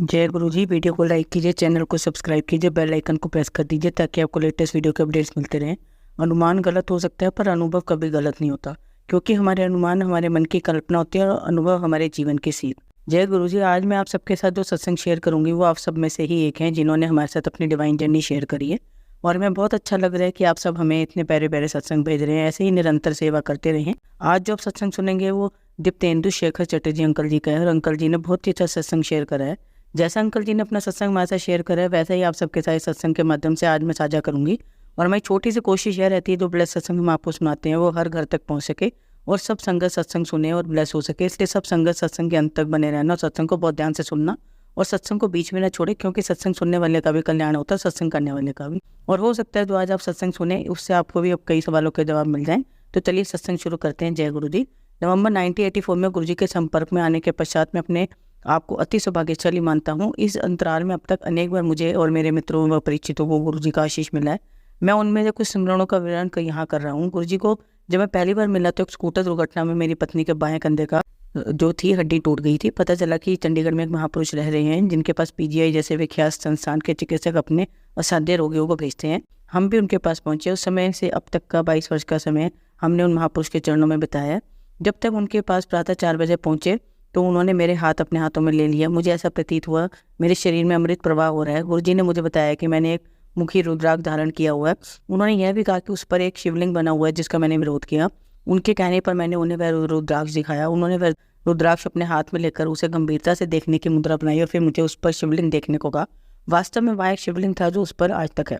जय गुरु जी। वीडियो को लाइक कीजिए, चैनल को सब्सक्राइब कीजिए, बेल आइकन को प्रेस कर दीजिए ताकि आपको लेटेस्ट वीडियो के अपडेट्स मिलते रहें। अनुमान गलत हो सकता है पर अनुभव कभी गलत नहीं होता, क्योंकि हमारे अनुमान हमारे मन की कल्पना होती है और अनुभव हमारे जीवन की सीख। जय गुरु जी। आज मैं आप सबके साथ जो सत्संग शेयर करूंगी वो आप सब में से ही एक हैं जिन्होंने हमारे साथ अपनी डिवाइन जर्नी शेयर करी है। और मैं बहुत अच्छा लग रहा है कि आप सब हमें इतने प्यारे प्यारे सत्संग भेज रहे हैं। ऐसे ही निरंतर सेवा करते रहें। आज जो आप सत्संग सुनेंगे वो दीप्तेंदु शेखर चटर्जी अंकल जी का है और अंकल जी ने बहुत ही अच्छा सत्संग शेयर करा है। जैसा अंकल जी ने अपना सत्संग हमारे साथ शेयर करा है वैसा ही आप सबके साथ सत्संग के माध्यम से आज मैं साझा करूंगी। और मेरी छोटी सी कोशिश यह रहती है जो ब्लेस सत्संग हम आपको सुनाते हैं वो हर घर तक पहुंच सके और सब संगत सत्संग सुने और ब्लेस हो सके। इसलिए सब संगत सत्संग के अंत तक बने रहना और सत्संग को बहुत ध्यान से सुनना और सत्संग को बीच में ना छोड़े, क्योंकि सत्संग सुनने वाले का भी कल्याण होता है, सत्संग करने वाले का भी। और हो सकता है जो आज आप सत्संग सुने उससे आपको भी अब कई सवालों के जवाब मिल जाएं। तो चलिए सत्संग शुरू करते हैं। जय गुरु जी। नवंबर 1984 में गुरु जी के संपर्क में आने के पश्चात मैं अपने आपको अति सौभाग्यशाली मानता हूँ। इस अंतराल में अब तक अनेक बार मुझे और मेरे मित्रों व परिचितों को गुरु जी का आशीष मिला है। मैं उनमें से कुछ स्मरणों का विवरण यहाँ कर रहा हूँ। गुरु जी को जब मैं पहली बार मिला तो एक स्कूटर दुर्घटना में मेरी पत्नी के बाएं कंधे का जो थी हड्डी टूट गई थी। पता चला कि चंडीगढ़ में एक महापुरुष रह रहे हैं जिनके पास पीजीआई जैसे विख्यात संस्थान के चिकित्सक अपने असाध्य रोगियों को भेजते हैं। हम भी उनके पास पहुंचे। उस समय से अब तक का 22 वर्ष का समय हमने उन महापुरुष के चरणों में बिताया। जब तक उनके पास प्रातः 4 बजे पहुंचे तो उन्होंने मेरे हाथ अपने हाथों में ले लिया। मुझे ऐसा प्रतीत हुआ मेरे शरीर में अमृत प्रवाह हो रहा है। गुरुजी ने मुझे बताया कि मैंने एक मुखी रुद्राक्ष धारण किया हुआ है। उन्होंने यह भी कहा कि उस पर एक शिवलिंग बना हुआ है जिसका मैंने विरोध किया। उनके कहने पर मैंने उन्हें वह रुद्राक्ष दिखाया। उन्होंने वह रुद्राक्ष अपने हाथ में लेकर उसे गंभीरता से देखने की मुद्रा बनाई और फिर मुझे उस पर शिवलिंग देखने को कहा। वास्तव में वहाँ एक शिवलिंग था जो उस पर आज तक है।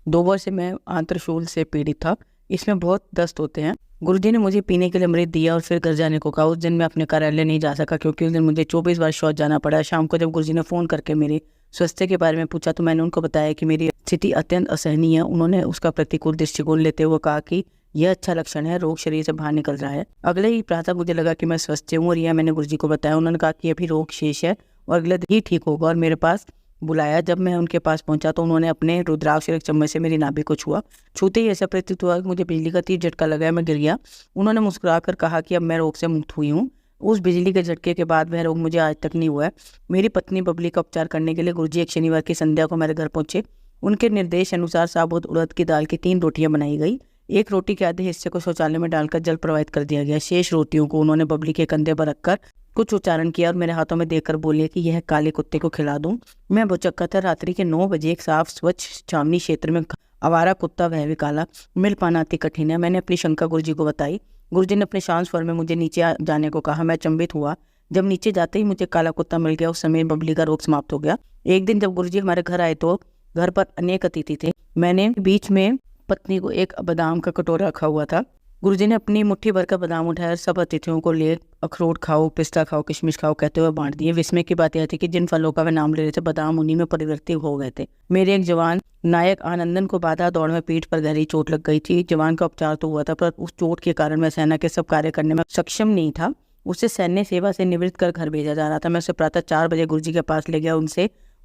2 वर्ष से मैं आंत्रशूल से पीड़ित था। इसमें बहुत दस्त होते हैं। गुरुजी ने मुझे पीने के लिए अमृत दिया और फिर घर जाने को कहा। उस दिन मैं अपने कार्यालय नहीं जा सका क्योंकि उस दिन मुझे 24 बार शौच जाना पड़ा। शाम को जब गुरुजी ने फ़ोन करके मेरे स्वास्थ्य के बारे में पूछा तो मैंने उनको बताया कि मेरी स्थिति अत्यंत असहनीय है। उन्होंने उसका प्रतिकूल दृष्टिकोण लेते हुए कहा कि यह अच्छा लक्षण है, रोग शरीर से बाहर निकल रहा है। अगले ही प्रातः मुझे लगा कि मैं स्वस्थ हूँ और यह मैंने गुरुजी को बताया। उन्होंने कहा कि अभी रोग शेष है और अगले दिन ही ठीक होगा और मेरे पास बुलाया। जब मैं उनके पास पहुंचा तो उन्होंने अपने रुद्राक्ष एक चम्मच से मेरी नाभि को छुआ। छूते ही ऐसा प्रतीत हुआ कि मुझे बिजली का तीव्र झटका लगा, मैं गिर गया। उन्होंने मुस्कुराकर कहा कि अब मैं रोग से मुक्त हुई हूँ। उस बिजली के झटके के बाद वह रोग मुझे आज तक नहीं हुआ है। मेरी पत्नी बबली का उपचार करने के लिए गुरुजी एक शनिवार की संध्या को मेरे घर पहुंचे। उनके निर्देश अनुसार साबुत उड़द की दाल की 3 रोटियां बनाई गई। एक रोटी के आधे हिस्से को शौचालय में डालकर जल प्रवाहित कर दिया गया। शेष रोटियों को उन्होंने बबली के कंधे पर रखकर कुछ उच्चारण किया और मेरे हाथों में देखकर बोले कि यह काले कुत्ते को खिला दूं। मैं भुचक्का था। रात्रि के 9 बजे एक साफ स्वच्छ छावनी क्षेत्र में आवारा कुत्ता, वह भी काला, मिल पाना अति कठिन है। मैंने अपनी शंका गुरुजी को बताई। गुरुजी ने अपने शांत स्वर में मुझे नीचे जाने को कहा। मैं अचंभित हुआ। जब नीचे जाते ही मुझे काला कुत्ता मिल गया। उस समय बबली का रोग समाप्त हो गया। एक दिन जब गुरुजी हमारे घर आए तो घर पर अनेक अतिथि थे। मैंने बीच में पत्नी को एक बादाम का कटोरा रखा हुआ था। गुरुजी ने अपनी मुट्ठी भर का बादाम उठाया, सब अतिथियों को ले अखरोट खाओ, पिस्ता खाओ, किशमिश खाओ कहते हुए बांट दिए। विस्मय की बात यह थी कि जिन फलों का वे नाम ले रहे थे बादाम उन्हीं में परिवर्तित हो गए थे। मेरे एक जवान नायक आनंदन को बाधा दौड़ में पीठ पर गहरी चोट लग गई थी। जवान का उपचार तो हुआ था पर उस चोट के कारण वह सेना के सब कार्य करने में सक्षम नहीं था। उसे सैन्य सेवा से निवृत्त कर घर भेजा जा रहा था। मैं उसे प्रातः 4 बजे गुरुजी के पास ले गया।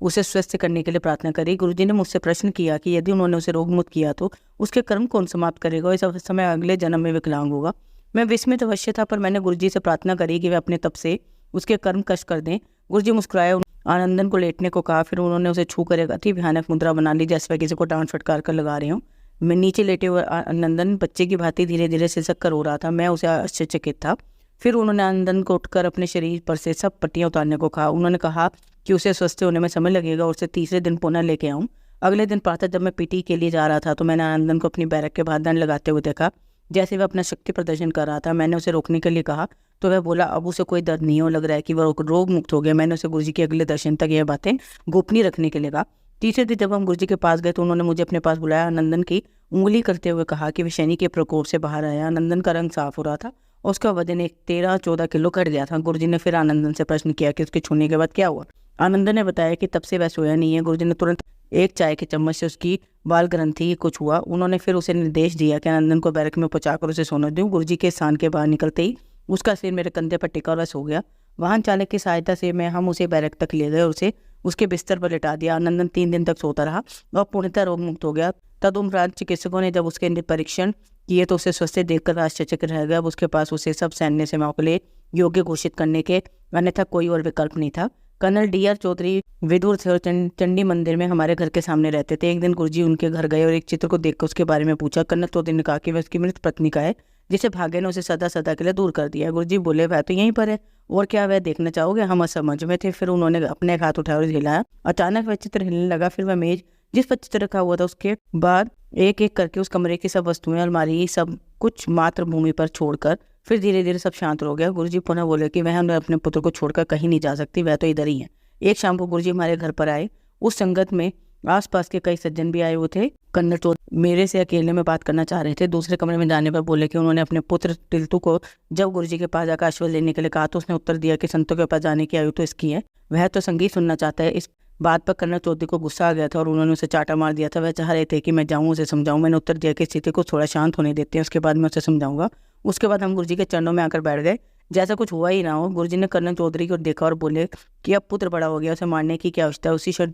उसे स्वस्थ करने के लिए प्रार्थना करी। गुरुजी ने मुझसे प्रश्न किया कि यदि उन्होंने उसे रोग मुक्त किया तो उसके कर्म कौन समाप्त करेगा, इस समय अगले जन्म में विकलांग होगा। मैं विस्मित अवश्य था पर मैंने गुरुजी से प्रार्थना करी कि वे अपने तप से उसके कर्म कष्ट कर दें। गुरुजी मुस्कुराए, आनंदन को लेटने को कहा। फिर उन्होंने उसे छू कर एक अति भयानक मुद्रा बना ली जैसे वह किसी को डांट फटकार कर लगा रहे हूँ। मैं नीचे लेटे हुए आनंदन बच्चे की भांति धीरे धीरे सिसक कर रो रहा था। मैं उसे आश्चर्यचकित था। फिर उन्होंने आनंदन को उठकर अपने शरीर पर से सब पट्टियां उतारने को कहा। उन्होंने कहा कि उसे स्वस्थ होने में समय लगेगा और उसे तीसरे दिन पुनः लेके आऊँ। अगले दिन प्रातः जब मैं पीटी के लिए जा रहा था तो मैंने आनंदन को अपनी बैरक के बाहर दंड लगाते हुए देखा जैसे वह अपना शक्ति प्रदर्शन कर रहा था। मैंने उसे रोकने के लिए कहा तो वह बोला अब उसे कोई दर्द नहीं हो, लग रहा है कि वह रोग मुक्त हो गया। मैंने उसे गुरुजी के अगले दर्शन तक यह बातें गोपनीय रखने के लिए कहा। तीसरे दिन जब हम गुरुजी के पास गए तो उन्होंने मुझे अपने पास बुलाया। आनंदन की उंगली करते हुए कहा कि वह शनि के प्रकोप से बाहर आया। आनंदन का रंग साफ हो रहा था। उसका वजन 13-14 किलो घट गया था। गुरुजी ने फिर आनंदन से प्रश्न किया कि उसके छूने के बाद क्या हुआ। आनंदन ने बताया कि तब से वह सोया नहीं है। गुरुजी ने तुरंत एक चाय के चम्मच से उसकी बाल ग्रंथि कुछ हुआ। उन्होंने फिर उसे निर्देश दिया कि आनंदन को बैरक में पहुंचाकर उसे सोने दूं। गुरुजी के स्थान के बाहर निकलते ही उसका सिर मेरे कंधे पर टिका और वह सो गया। वाहन चालक की सहायता से हम उसे बैरक तक ले गए और उसे उसके बिस्तर पर लिटा दिया। आनंदन 3 दिन तक सोता रहा और पूर्णतः रोग मुक्त हो गया। तदुपरांत चिकित्सकों ने जब उसके परीक्षण किए तो उसे स्वस्थ देखकर आश्चर्यचकित रह गया। अब उसके पास उसे सब सैन्य सेवाओं के लिए योग्य घोषित करने के अन्यथा कोई और विकल्प नहीं था। Colonel DR. चौधरी विदुर थे और चंडी मंदिर में हमारे घर के सामने रहते थे। एक दिन गुरुजी उनके घर गए और एक चित्र को देखकर उसके बारे में पूछा। कर्नल चौधरी ने कहा कि वह उसकी मृत पत्नी का है, जिसे भाग्य ने उसे सदा सदा के लिए दूर कर दिया। गुरुजी बोले, वह तो यहीं पर है, और क्या वह देखना चाहोगे? हम असमझ में थे। फिर उन्होंने अपने हाथ उठाया और हिलाया। अचानक वह चित्र हिलने लगा। फिर वह मेज जिस पर चित्र रखा हुआ था उसके बाद एक एक करके उस कमरे की सब वस्तुएं, अलमारी, सब कुछ मातृभूमि पर छोड़कर फिर धीरे धीरे सब शांत हो गया। गुरुजी पुनः बोले कि वह अपने पुत्र को छोड़कर कहीं नहीं जा सकती, वह तो इधर ही है। एक शाम को गुरुजी हमारे घर पर आए। उस संगत में आसपास के कई सज्जन भी आए हुए थे। कर्नल चौधरी मेरे से अकेले में बात करना चाह रहे थे। दूसरे कमरे में जाने पर बोले कि उन्होंने अपने पुत्र टिल्तू को जब गुरुजी के पास जाकर आशीर्वाद लेने के लिए कहा तो उसने उत्तर दिया कि संतों के पास जाने की आयु तो इसकी है, वह तो संगीत सुनना चाहता है। इस बात पर कर्नल चौधरी को गुस्सा आ गया था और उन्होंने उसे चाटा मार दिया था। वह चाह रहे थे कि मैं जाऊं, उसे समझाऊं। मैंने उत्तर दिया कि स्थिति को थोड़ा शांत होने देते हैं, उसके बाद मैं उसे समझाऊंगा। उसके बाद हम गुरुजी के चरणों में आकर बैठ गए जैसा कुछ हुआ ही ना हो। गुरुजी ने कर्नल चौधरी को देखा और बोले कि अब पुत्र बड़ा हो गया, उसे मारने की क्या आवश्यकता है। उसी क्षण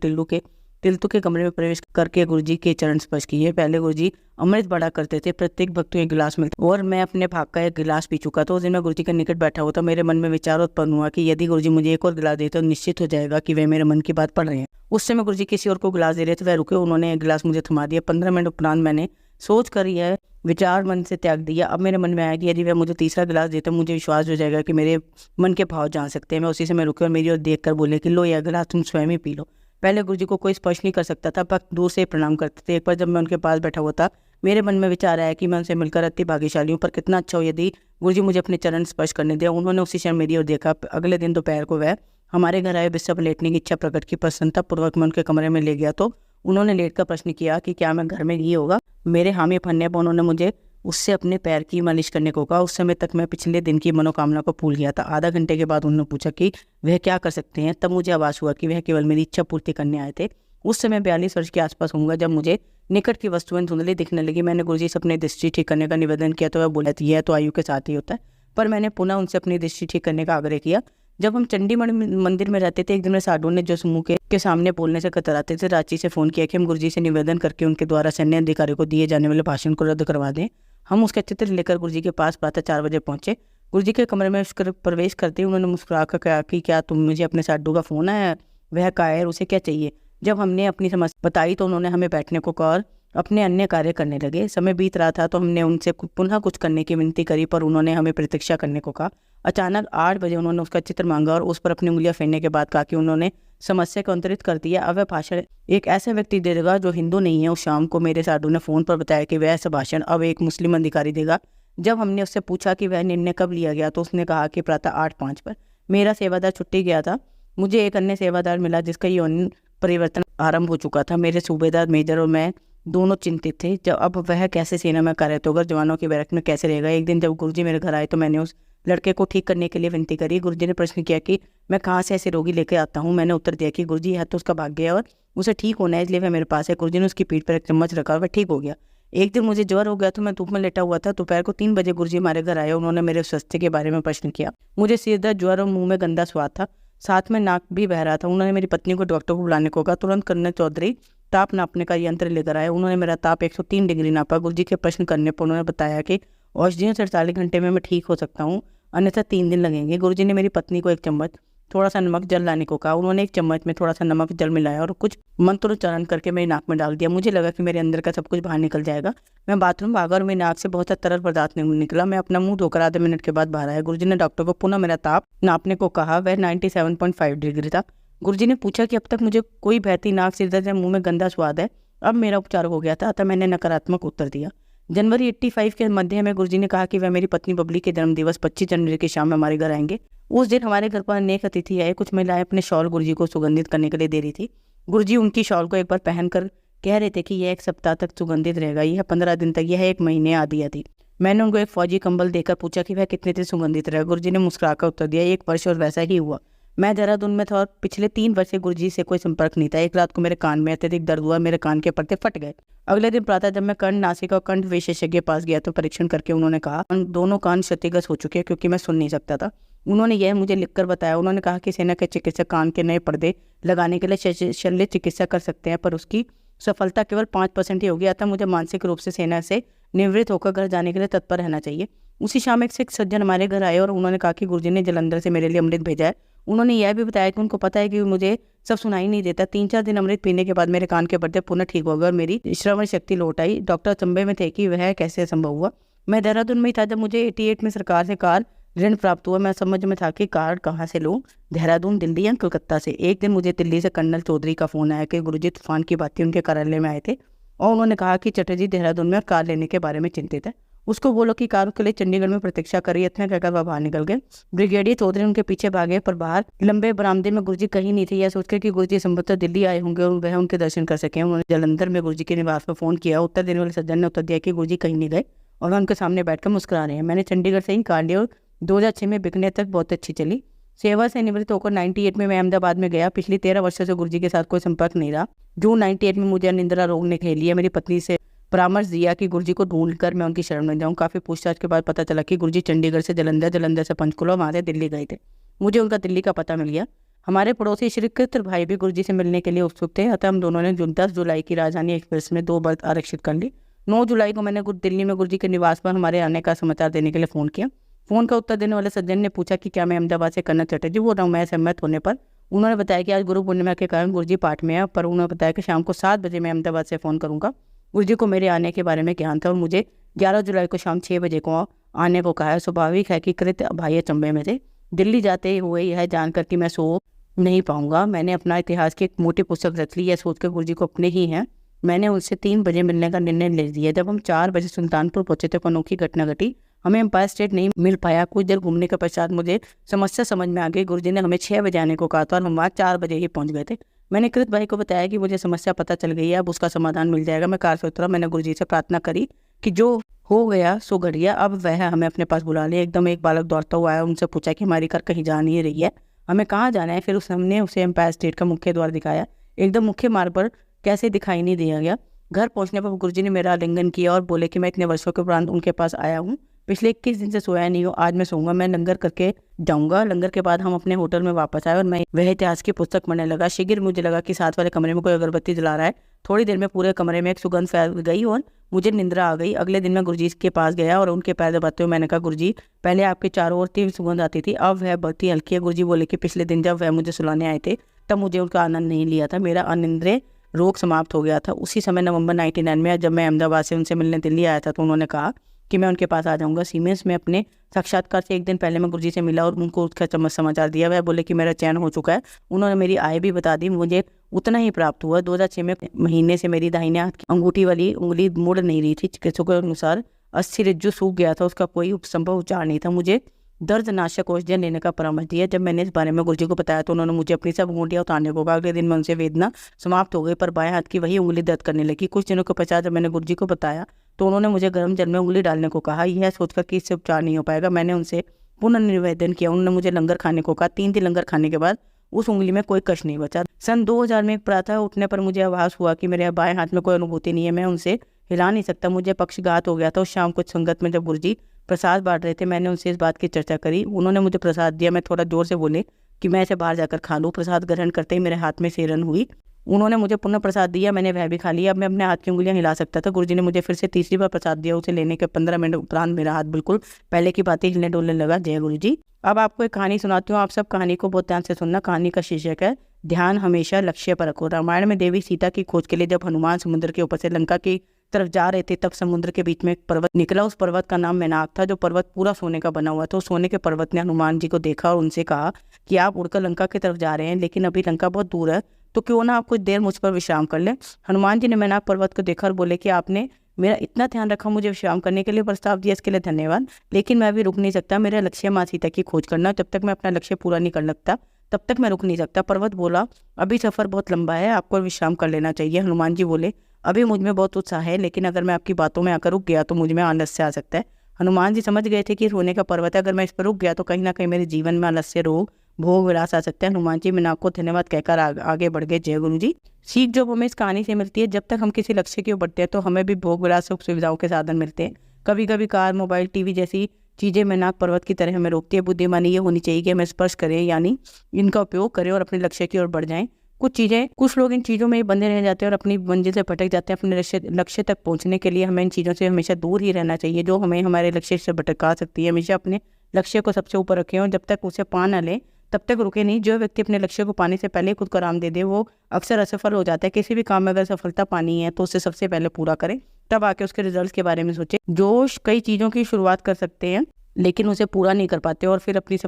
टिल्तू के कमरे में प्रवेश करके गुरुजी के चरण स्पर्श किए। पहले गुरुजी अमृत बड़ा करते थे, प्रत्येक भक्त को एक गिलास मिलता, और मैं अपने भाग का एक गिलास पी चुका था। उस दिन मैं गुरुजी के निकट बैठा हुआ था। मेरे मन में विचार उत्पन्न हुआ कि यदि गुरुजी मुझे एक और गिलास देते तो निश्चित हो जाएगा कि वे मेरे मन की बात पढ़ रहे हैं। उस समय गुरुजी किसी और को गिलास दे रहे थे, वह रुके। उन्होंने एक गिलास मुझे थमा दिया। 15 मिनट उपरांत मैंने सोच कर यह विचार मन से त्याग दिया। अब मेरे मन में आया कि यदि वह मुझे तीसरा गिलास देते मुझे विश्वास हो जाएगा कि मेरे मन के भाव जान सकते हैं। मैं उसी समय रुके और मेरी ओर देख कर बोले कि लो यह गिलास तुम स्वयं ही पी लो। पहले गुरुजी को कोई स्पर्श नहीं कर सकता था, भक्त दूर से प्रणाम करते थे। एक बार जब मैं उनके पास बैठा हुआ था, मेरे मन में विचार आया कि मैं उनसे मिलकर अति भाग्यशाली हूँ, पर कितना अच्छा हो यदि गुरुजी मुझे अपने चरण स्पर्श करने दिया। उन्होंने उसी क्षण मेरी ओर देखा। अगले दिन दोपहर को वह हमारे घर आए। बिस्तर पर लेटने की इच्छा प्रकट की। प्रसन्नता पूर्वक मैं उनके कमरे में ले गया तो उन्होंने लेटकर प्रश्न किया कि क्या मैं घर में ही होगा। मेरे हामी भरने पर उन्होंने मुझे उससे अपने पैर की मालिश करने को कहा। उस समय तक मैं पिछले दिन की मनोकामना को भूल गया था। आधा घंटे के बाद उन्होंने पूछा कि वह क्या कर सकते हैं। तब मुझे आभास हुआ कि वह केवल मेरी इच्छा पूर्ति करने आए थे। उस समय 42 वर्ष के आसपास होऊंगा जब मुझे निकट की वस्तुएं धुंधली दिखने लगी। मैंने गुरुजी से अपनी दृष्टि ठीक करने का निवेदन किया तो वह बोला यह तो आयु के साथ ही होता है, पर मैंने पुनः उनसे अपनी दृष्टि ठीक करने का आग्रह किया। जब हम चंडी मंदिर में रहते थे, एक दिन में साधु ने जो समूह के सामने बोलने से कतराते थे, रांची से फोन किया कि हम गुरुजी से निवेदन करके उनके द्वारा सैन्य अधिकारियों को दिए जाने वाले भाषण को रद्द करवा दें। हम उसका चित्र लेकर गुरुजी के पास प्रातः 4 बजे पहुंचे। गुरुजी के कमरे में प्रवेश करते ही उन्होंने मुस्कुरा कर कहा कि क्या तुम मुझे अपने साधु का फोन आया, वह कहा है, उसे क्या चाहिए। जब हमने अपनी समस्या बताई तो उन्होंने हमें बैठने को कहा और अपने अन्य कार्य करने लगे। समय बीत रहा था तो हमने उनसे पुनः कुछ करने की विनती करी, पर उन्होंने हमें प्रतीक्षा करने को कहा। अचानक 8 बजे उन्होंने उसका चित्र मांगा और उस पर अपनी उंगलियां फेरने के बाद कहा कि उन्होंने समस्या को अंतरित कर दिया। अब वह भाषण एक ऐसे व्यक्ति दे देगा जो हिंदू नहीं है। उस शाम को मेरे साधु ने फोन पर बताया कि वह ऐसा भाषण अब एक मुस्लिम अधिकारी देगा। जब हमने उससे पूछा कि वह निर्णय कब लिया गया तो उसने कहा कि प्रातः 8:05 पर। मेरा सेवादार छुट्टी गया था। मुझे एक अन्य सेवादार मिला जिसका यौन परिवर्तन आरंभ हो चुका था। मेरे सूबेदार मेजर और मैं दोनों चिंतित थे जब अब वह कैसे सेना में कार्यरत होगा, जवानों की बैरक में कैसे रहेगा। एक दिन जब गुरुजी मेरे घर आए तो मैंने उस लड़के को ठीक करने के लिए विनती करी। गुरुजी ने प्रश्न किया कि मैं कहाँ से ऐसे रोगी लेकर आता हूँ। मैंने उत्तर दिया कि गुरुजी यह तो उसका भाग्य है और उसे ठीक होना है, इसलिए वह मेरे पास है। गुरुजी ने उसकी पीठ पर एक चम्मच रखा और वह ठीक हो गया। एक दिन मुझे ज्वर हो गया तो मैं धूप में लेटा हुआ था। दोपहर को 3 बजे गुरुजी हमारे घर आए। उन्होंने मेरे स्वास्थ्य के बारे में प्रश्न किया। मुझे सिर दर्द, ज्वर और मुंह में गंदा स्वाद था, साथ में नाक भी बह रहा था। उन्होंने मेरी पत्नी को डॉक्टर को बुलाने को कहा। तुरंत कर्नल चौधरी ताप नापने का यंत्र लेकर आए। उन्होंने मेरा ताप 103 डिग्री नापा। गुरुजी के प्रश्न करने पर उन्होंने बताया कि औषधियों से 48 घंटे में मैं ठीक हो सकता हूँ, अन्यथा 3 दिन लगेंगे। गुरुजी ने मेरी पत्नी को एक चम्मच थोड़ा सा नमक जल लाने को कहा। उन्होंने एक चम्मच में थोड़ा सा नमक जल मिलाया और कुछ मंत्रोच्चारण करके मेरी नाक में डाल दिया। मुझे लगा कि मेरे अंदर का सब कुछ बाहर निकल जाएगा। मैं बाथरूम भागा और मेरी नाक से बहुत सा तरल पदार्थ निकला। मैं अपना मुंह धोकर आधे मिनट के बाद बाहर आया। गुरुजी ने डॉक्टर को पुनः मेरा ताप नापने को कहा। वह 97.5 डिग्री था। गुरुजी ने पूछा कि अब तक मुझे कोई बहती नाक, सिर दर्द या मुंह में गंदा स्वाद है। अब मेरा उपचार हो गया था, अतः मैंने नकारात्मक उत्तर दिया। जनवरी 85 के मध्य में गुरुजी ने कहा कि वह मेरी पत्नी बबली के जन्मदिवस 25 जनवरी की शाम में हमारे घर आएंगे। उस दिन हमारे घर पर अनेक अतिथि आए। कुछ महिलाएं अपने शॉल गुरुजी को सुगंधित करने के लिए दे रही थी। गुरुजी उनकी शॉल को एक बार पहनकर कह रहे थे कि यह 1 सप्ताह तक सुगंधित रहेगा, यह 15 दिन तक, यह 1 महीने आदि आदि। मैंने उनको एक फौजी कंबल देकर पूछा कि वह कितने दिन सुगंधित रहेगा। गुरुजी ने मुस्कुराकर उत्तर दिया 1 वर्ष, और वैसा ही हुआ। मैं देहरादून में था और पिछले 3 वर्ष से गुरुजी से कोई संपर्क नहीं था। एक रात को मेरे कान में अत्यधिक दर्द हुआ, मेरे कान के पर्दे फट गए। अगले दिन प्रातः जब मैं कर्ण, नासिक और कंठ विशेषज्ञ के पास गया तो परीक्षण करके उन्होंने कहा दोनों कान क्षतिग्रस्त हो चुके हैं क्योंकि मैं सुन नहीं सकता था। उन्होंने यह मुझे लिखकर बताया। उन्होंने कहा कि सेना के चिकित्सक कान के नए पर्दे लगाने के लिए शल्य चिकित्सा कर सकते हैं, पर उसकी सफलता केवल 5% ही होगी। अतः मुझे मानसिक रूप से सेना से निवृत्त होकर घर जाने के लिए तत्पर रहना चाहिए। उसी शाम एक सिख सज्जन हमारे घर आए और उन्होंने कहा कि गुरुजी ने जलंधर से मेरे लिए अमृत भेजा है। उन्होंने यह भी बताया कि उनको पता है कि मुझे सब सुनाई नहीं देता। 3-4 दिन अमृत पीने के बाद मेरे कान के पर्दे पुनः ठीक हो गए और मेरी श्रवण शक्ति लौट आई। डॉक्टर अचंभे में थे कि वह कैसे संभव हुआ। मैं देहरादून में ही था जब मुझे 88 में सरकार से कार ऋण प्राप्त हुआ। मैं समझ में था कि कार कहाँ से लूँ, देहरादून, दिल्ली या कलकत्ता से। एक दिन मुझे दिल्ली से कर्नल चौधरी का फ़ोन आया कि गुरुजी तूफान की बातें उनके कार्यालय में आए थे और उन्होंने कहा कि चटर्जी देहरादून में कार लेने के बारे में चिंतित है। उसको बोलो कि कार के लिए चंडीगढ़ में प्रतीक्षा करी। इतना कहकर वह बाहर निकल गए। ब्रिगेडियर चौधरी उनके पीछे भागे, पर बाहर लंबे बरामदे में गुरुजी कहीं नहीं थे। यह सोचकर कि गुरुजी संभवतः दिल्ली आए होंगे और वह उनके दर्शन कर सके, उन्होंने जलंधर में गुरुजी के निवास पर फोन किया। उत्तर देने वाले सज्जन ने उत्तर दिया कि गुरुजी कहीं नहीं गए और वह उनके सामने बैठकर मुस्कुरा रहे हैं। मैंने चंडीगढ़ से ही कार ली और 2006 में बिकने तक बहुत अच्छी चली। सेवा से निवृत्त होकर 98 में मैं अहमदाबाद में गया। पिछली 13 वर्षों से गुरुजी के साथ कोई संपर्क नहीं रहा। जून 98 में मुझे निंद्रा रोग ने घेर लिया। मेरी पत्नी से परामर्श दिया कि गुरुजी को ढूंढकर मैं उनकी शरण में जाऊं। काफी पूछताछ के बाद पता चला कि गुरुजी चंडीगढ़ से जलंधर, जलंधर से पंचकुला, वहां से दिल्ली गए थे। मुझे उनका दिल्ली का पता मिल गया। हमारे पड़ोसी श्री कृष्ण भाई भी गुरुजी से मिलने के लिए उत्सुक थे, अतः हम दोनों ने 10 जुलाई की राजधानी एक्सप्रेस में 2 बर्थ आरक्षित कर ली। 9 जुलाई को मैंने दिल्ली में गुरुजी के निवास पर हमारे आने का समाचार देने के लिए फ़ोन किया। फ़ोन का उत्तर देने वाले सज्जन ने पूछा कि क्या मैं अहमदाबाद से कर्नल चटर्जी बोल रहा हूँ। मैं सहमत होने पर उन्होंने बताया कि आज गुरु पूर्णिमा के कारण गुरुजी पाठ में है, पर उन्होंने बताया कि शाम को 7 बजे मैं अहमदाबाद से फ़ोन करूँगा। गुरुजी को मेरे आने के बारे में ज्ञान था और मुझे 11 जुलाई को शाम 6 बजे को आने को कहा है। स्वाभाविक है कि कृत भाई अचंभे में थे। दिल्ली जाते हुए यह जानकर कि मैं सो नहीं पाऊंगा, मैंने अपना इतिहास की एक मोटी पुस्तक रख ली। यह सोचकर गुरुजी को अपने ही हैं। मैंने उनसे 3 बजे मिलने का निर्णय ले लिया। जब हम 4 बजे सुल्तानपुर पहुंचे तो अनोखी घटना घटी। हमें एम्पायर स्टेट नहीं मिल पाया। कुछ देर घूमने के पश्चात मुझे समस्या समझ में आ गई। गुरुजी ने हमें 6 बजे आने को कहा था और हम वहाँ 4 बजे ही पहुंच गए थे। मैंने कृत भाई को बताया कि मुझे समस्या पता चल गई है, अब उसका समाधान मिल जाएगा। मैं कार से उतरा। मैंने गुरुजी से प्रार्थना करी कि जो हो गया सो घट गया, अब वह हमें अपने पास बुला ले। एकदम एक बालक दौड़ता हुआ आया, उनसे पूछा कि हमारी कार कहीं जा नहीं रही है, हमें कहाँ जाना है। फिर हमने उसे एम्पायर स्टेट का मुख्य द्वार दिखाया। एकदम मुख्य मार्ग पर कैसे दिखाई नहीं दिया गया। घर पहुंचने पर गुरुजी ने मेरा आलिंगन किया और बोले कि मैं इतने वर्षों के उपरांत उनके पास आया हूँ, पिछले 21 दिन से सोया नहीं हूँ, आज मैं सोऊंगा, मैं लंगर करके जाऊंगा। लंगर के बाद हम अपने होटल में वापस आए और मैं वह इतिहास की पुस्तक पढ़ने लगा। शीघ्र मुझे लगा कि साथ वाले कमरे में कोई अगरबत्ती जला रहा है। थोड़ी देर में पूरे कमरे में एक सुगंध फैल गई और मुझे निंद्रा आ गई। अगले दिन मैं गुरुजी के पास गया और उनके पैर दबाते हुए मैंने कहा, गुरुजी पहले आपके चारों ओर तीव्र सुगंध आती थी, अब वह बहुत ही हल्की है। गुरुजी बोले कि पिछले दिन जब वह मुझे सुलाने आए थे तब मुझे उनका आनंद नहीं लिया था, मेरा अनिंद्रिय रोग समाप्त हो गया था। उसी समय नवंबर 99 में जब मैं अहमदाबाद से उनसे मिलने दिल्ली आया था तो उन्होंने कहा कि मैं उनके पास आ जाऊंगा। सीमेंस में अपने साक्षात्कार से एक दिन पहले मैं गुरुजी से मिला और उनको उसका समाचार दिया। वह बोले कि मेरा चयन हो चुका है। उन्होंने मेरी आय भी बता दी, मुझे उतना ही प्राप्त हुआ। 2006 में महीने से मेरी दाहिने हाथ की अंगूठी वाली उंगली मुड़ नहीं रही थी। चिकित्सकों के अनुसार अस्थि रज्जु सूख गया था, उसका कोई उपसंभव उपचार नहीं था। मुझे दर्दनाशक औषधियाँ लेने का परामर्श दिया। जब मैंने इस बारे में गुरुजी को बताया तो उन्होंने मुझे अपनी सब अंगूठियाँ उतारने को कहा। अगले दिन में उनसे वेदना समाप्त हो गई, पर बाएं हाथ की वही उंगली दर्द करने लगी। कुछ दिनों के पश्चात जब मैंने गुरुजी को बताया तो उन्होंने मुझे गर्म जल में उंगली डालने को कहा। यह सोचकर कि इससे उपचार नहीं हो पाएगा, मैंने उनसे पुनर्निवेदन किया। उन्होंने मुझे लंगर खाने को कहा। 3 दिन लंगर खाने के बाद उस उंगली में कोई कष्ट नहीं बचा। सन 2000 में एक प्रातः उठने पर मुझे आभास हुआ कि मेरे बाएं हाथ में कोई अनुभूति नहीं है, मैं उनसे हिला नहीं सकता। मुझे पक्षघात हो गया था। उस शाम कुछ संगत में जब गुरुजी प्रसाद बांट रहे थे, मैंने उनसे इस बात की चर्चा करी। उन्होंने मुझे प्रसाद दिया। मैं थोड़ा जोर से बोले कि मैं इसे बाहर जाकर खा लूँ। प्रसाद ग्रहण करते ही मेरे हाथ में सेरन हुई। उन्होंने मुझे पुनः प्रसाद दिया, मैंने वह भी खा लिया। अब मैं अपने हाथ की उंगलियां हिला सकता था। गुरुजी ने मुझे फिर से तीसरी बार प्रसाद दिया। उसे लेने के 15 मिनट उपरांत मेरा हाथ बिल्कुल पहले की बातें हिलने डोलने लगा। जय गुरुजी। अब आपको एक कहानी सुनाती हूँ, आप सब कहानी को बहुत ध्यान से सुनना। कहानी का शीर्षक है ध्यान हमेशा लक्ष्य पर रखो। रामायण में देवी सीता की खोज के लिए जब हनुमान समुद्र के ऊपर से लंका की तरफ जा रहे थे तब समुद्र के बीच में एक पर्वत निकला। उस पर्वत का नाम मैनाक था। जो पर्वत पूरा सोने का बना हुआ था। उस सोने के पर्वत ने हनुमान जी को देखा और उनसे कहा कि आप उड़कर लंका की तरफ जा रहे हैं, लेकिन अभी लंका बहुत दूर है, तो क्यों ना आप कुछ देर मुझ पर विश्राम कर लें। हनुमान जी ने मैनाक पर्वत को देखा और बोले कि आपने मेरा इतना ध्यान रखा, मुझे विश्राम करने के लिए प्रस्ताव दिया, इसके लिए धन्यवाद, लेकिन मैं अभी रुक नहीं सकता। मेरा लक्ष्य माँ सीता की खोज करना। जब तक मैं अपना लक्ष्य पूरा नहीं कर लगता तब तक मैं रुक नहीं सकता। पर्वत बोला, अभी सफर बहुत लंबा है, आपको विश्राम कर लेना चाहिए। हनुमान जी बोले, अभी मुझ में बहुत उत्साह है, लेकिन अगर मैं आपकी बातों में आकर रुक गया तो मुझ में आलस्य आ सकता है। हनुमान जी समझ गए थे कि रोने का पर्वत है, अगर मैं इस पर रुक गया तो कहीं ना कहीं मेरे जीवन में आलस्य, रोग, भोग विलास आ सकता है। हनुमान जी मैंने आपको धन्यवाद कहकर आगे बढ़ गए। जय गुरु जी। सीख जो हमें इस कहानी से मिलती है, जब तक हम किसी लक्ष्य की ओर बढ़ते हैं तो हमें भी भोग विलास सुख सुविधाओं के साधन मिलते हैं। कभी कभी कार, मोबाइल, टीवी जैसी चीज़ें मैनाक पर्वत की तरह हमें रोकती है। बुद्धिमानी ये होनी चाहिए कि हमें स्पर्श करें, यानी इनका उपयोग करें और अपने लक्ष्य की ओर बढ़ जाएं। कुछ लोग इन चीज़ों में ही बंधे रह जाते हैं और अपनी मंजिल से भटक जाते हैं। अपने लक्ष्य तक पहुंचने के लिए हमें इन चीज़ों से हमेशा दूर ही रहना चाहिए, जो हमें हमारे लक्ष्य से भटका सकती है। हमेशा अपने लक्ष्य को सबसे ऊपर रखें और जब तक उसे पा ना लें तब तक रुके नहीं। जो व्यक्ति अपने लक्ष्य को पाने से पहले खुद को आराम दे दे वो अक्सर असफल हो जाता है। किसी भी काम में अगर सफलता पानी है तो उसे सबसे पहले पूरा करें, तब आके उसके रिजल्ट के बारे में सोचें। जो कई चीज़ों की शुरुआत कर सकते हैं लेकिन उसे पूरा नहीं कर पाते और फिर अपनी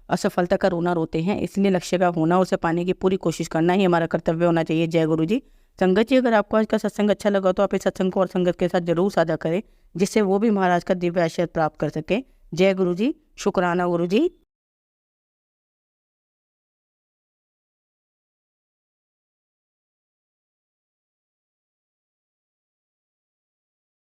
असफलता का रोना रोते हैं। इसलिए लक्ष्य का होना, उसे पाने की पूरी कोशिश करना ही हमारा कर्तव्य होना चाहिए। जय गुरु जी। संगत जी, अगर आपको आज का सत्संग अच्छा लगा तो आप इस सत्संग को और संगत के साथ जरूर साझा करें, जिससे वो भी महाराज का दिव्य आशीर्वाद प्राप्त कर सके। जय गुरु जी। शुक्राना गुरु जी।